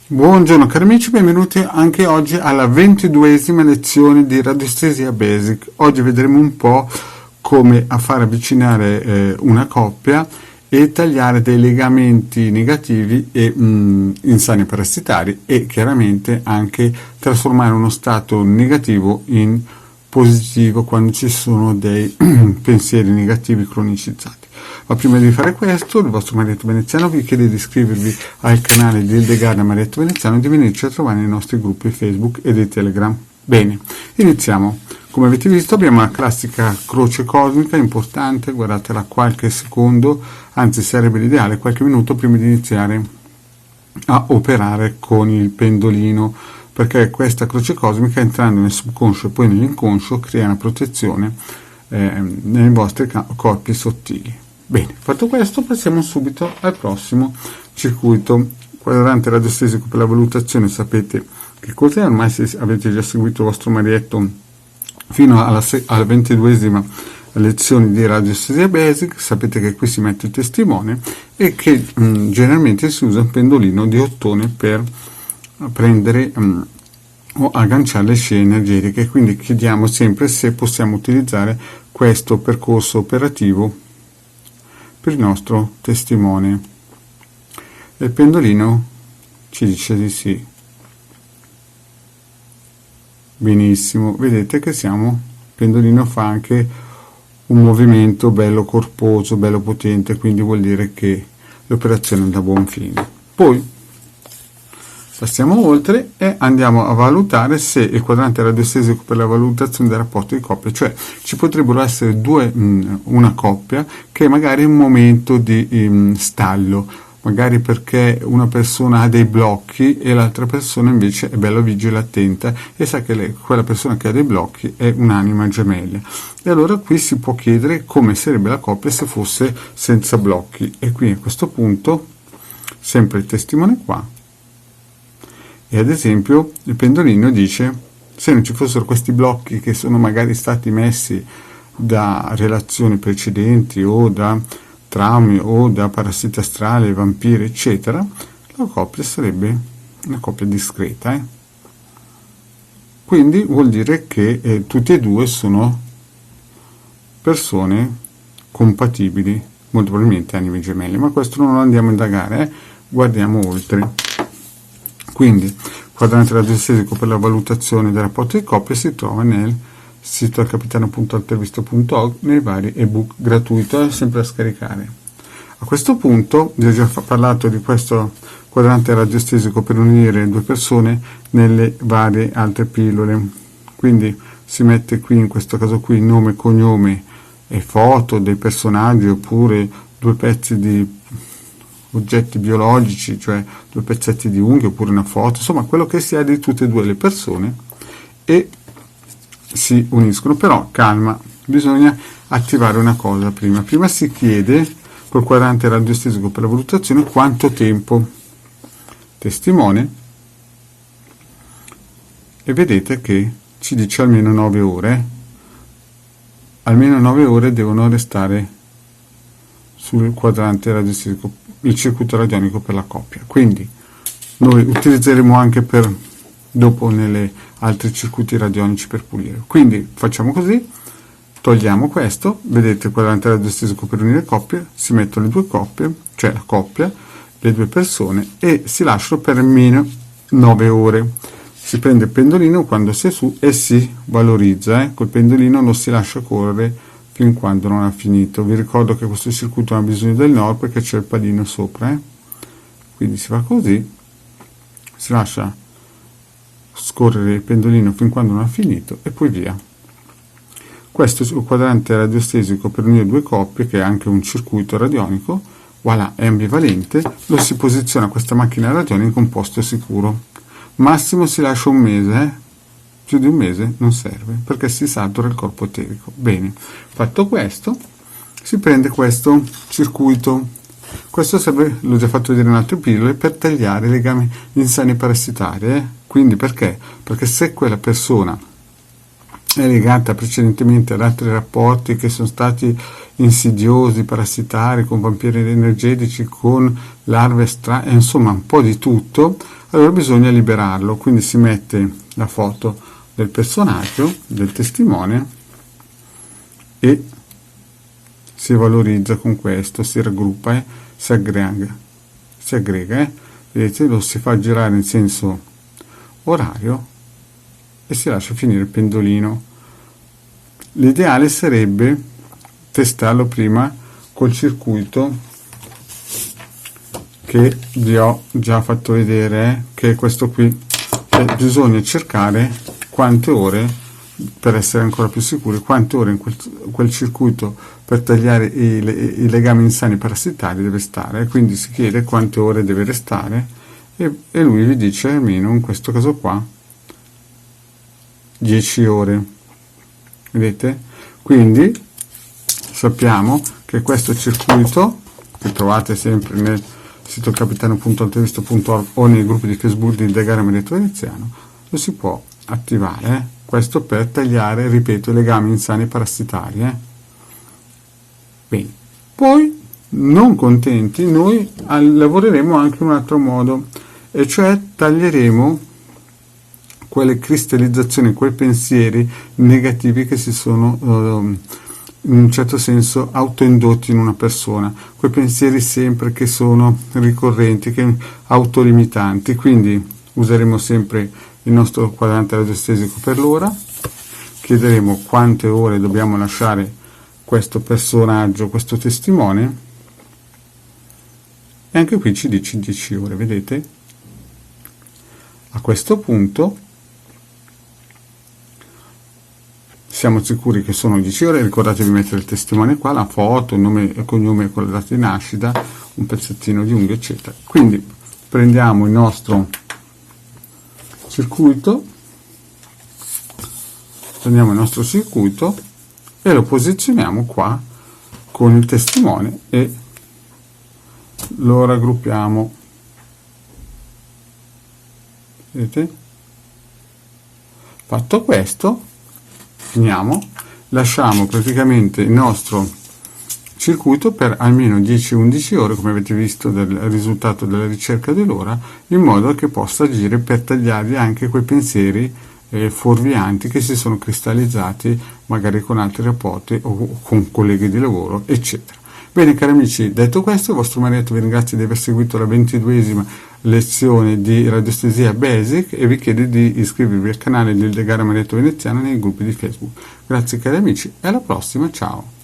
Buongiorno cari amici, benvenuti anche oggi alla 22esima lezione di Radiestesia Basic. Oggi vedremo un po' come far avvicinare una coppia e tagliare dei legamenti negativi e insani parassitari e chiaramente anche trasformare uno stato negativo in positivo quando ci sono dei pensieri negativi cronicizzati. Ma prima di fare questo, il vostro Marietto Veneziano vi chiede di iscrivervi al canale di Hildegarda Marietto Veneziano e di venirci a trovare nei nostri gruppi Facebook e di Telegram. Bene, iniziamo. Come avete visto abbiamo la classica croce cosmica, importante, guardatela qualche secondo, anzi sarebbe l'ideale qualche minuto prima di iniziare a operare con il pendolino, perché questa croce cosmica, entrando nel subconscio e poi nell'inconscio, crea una protezione nei vostri corpi sottili. Bene, fatto questo passiamo subito al prossimo circuito. Quadrante radiostesico per la valutazione, sapete che cos'è, ormai se avete già seguito il vostro Marietto fino alla 22esima lezione di Radiestesia Basic, sapete che qui si mette il testimone e che generalmente si usa un pendolino di ottone per prendere o agganciare le scie energetiche, quindi chiediamo sempre se possiamo utilizzare questo percorso operativo per il nostro testimone. Il pendolino ci dice di sì. Benissimo, vedete che il pendolino fa anche un movimento bello corposo, bello potente, quindi vuol dire che l'operazione è da buon fine. Poi passiamo oltre e andiamo a valutare se il quadrante radiostesico per la valutazione del rapporto di coppia, cioè ci potrebbero essere una coppia che magari è un momento di stallo, magari perché una persona ha dei blocchi e l'altra persona invece è bella vigile, attenta e sa che quella persona che ha dei blocchi è un'anima gemella. E allora qui si può chiedere come sarebbe la coppia se fosse senza blocchi. E qui a questo punto, sempre il testimone qua, e ad esempio il pendolino dice: se non ci fossero questi blocchi che sono magari stati messi da relazioni precedenti o da traumi o da parassiti astrali, vampiri eccetera, la coppia sarebbe una coppia discreta, quindi vuol dire che tutti e due sono persone compatibili, molto probabilmente anime gemelle, ma questo non lo andiamo a indagare, guardiamo oltre. Quindi, quadrante radiostesico per la valutazione del rapporto di coppia si trova nel sito alcapitano.altervisto.org nei vari ebook gratuito, sempre da scaricare. A questo punto, vi ho già parlato di questo quadrante radiostesico per unire due persone nelle varie altre pillole. Quindi si mette qui, in questo caso qui, nome, cognome e foto dei personaggi, oppure due pezzi di oggetti biologici, cioè due pezzetti di unghie oppure una foto, insomma quello che si ha di tutte e due le persone, e si uniscono. Però calma, bisogna attivare una cosa prima si chiede col quadrante radiostesico per la valutazione quanto tempo. Testimone, e vedete che ci dice almeno 9 ore, almeno 9 ore devono restare sul quadrante radiostesico, il circuito radionico per la coppia. Quindi noi utilizzeremo anche per dopo nelle altri circuiti radionici per pulire. Quindi facciamo così, togliamo questo, vedete il quadrante radiostesico per unire coppie, si mettono le due coppie, cioè la coppia, le due persone, e si lasciano per almeno 9 ore. Si prende il pendolino quando si è su e si valorizza, col pendolino non si lascia correre fin quando non ha finito. Vi ricordo che questo circuito non ha bisogno del nord perché c'è il padino sopra, quindi si fa così, si lascia scorrere il pendolino fin quando non ha finito e poi via. Questo è il quadrante radiostesico per unire due coppie, che è anche un circuito radionico, voilà, è ambivalente, lo si posiziona questa macchina radionica in un posto sicuro. Massimo si lascia un mese, più di un mese non serve perché si satura il corpo eterico. Bene, fatto questo si prende questo circuito, questo serve, l'ho già fatto vedere in altre pillole, per tagliare i legami insani parassitari, quindi perché? Perché se quella persona è legata precedentemente ad altri rapporti che sono stati insidiosi, parassitari, con vampiri energetici, con larve strane, insomma un po' di tutto, allora bisogna liberarlo. Quindi si mette la foto del personaggio, del testimone, e si valorizza con questo, si raggruppa e si aggrega, vedete, lo si fa girare in senso orario e si lascia finire il pendolino. L'ideale sarebbe testarlo prima col circuito che vi ho già fatto vedere, che è questo qui. Bisogna cercare quante ore, per essere ancora più sicuri, quante ore in quel circuito per tagliare i legami insani parassitari deve stare. Quindi si chiede quante ore deve restare e lui vi dice almeno in questo caso qua 10 ore, vedete? Quindi sappiamo che questo circuito, che trovate sempre nel sito capitano.altevisto.org o nei gruppi di Facebook di Diagramma Eletto Veneziano, lo si può attivare, questo per tagliare, ripeto, i legami insani parassitari. Bene, poi non contenti, noi lavoreremo anche in un altro modo, e cioè taglieremo quelle cristallizzazioni, quei pensieri negativi che si sono in un certo senso autoindotti in una persona, quei pensieri sempre che sono ricorrenti, che autolimitanti. Quindi useremo sempre il nostro quadrante radiostesico per l'ora, chiederemo quante ore dobbiamo lasciare questo personaggio, questo testimone, e anche qui ci dice 10 ore, vedete? A questo punto siamo sicuri che sono 10 ore, ricordatevi di mettere il testimone qua, la foto, il nome e cognome con la data di nascita, un pezzettino di unghia, eccetera. Quindi prendiamo il nostro circuito, e lo posizioniamo qua con il testimone e lo raggruppiamo, vedete? Fatto questo, finiamo, lasciamo praticamente il nostro circuito per almeno 10-11 ore, come avete visto dal risultato della ricerca dell'ora, in modo che possa agire per tagliargli anche quei pensieri fuorvianti che si sono cristallizzati magari con altri rapporti o con colleghi di lavoro, eccetera. Bene, cari amici, detto questo, il vostro Marietto vi ringrazia di aver seguito la 22esima lezione di Radiostesia Basic e vi chiede di iscrivervi al canale del Diagramma Eletto Veneziano nei gruppi di Facebook. Grazie cari amici e alla prossima, ciao!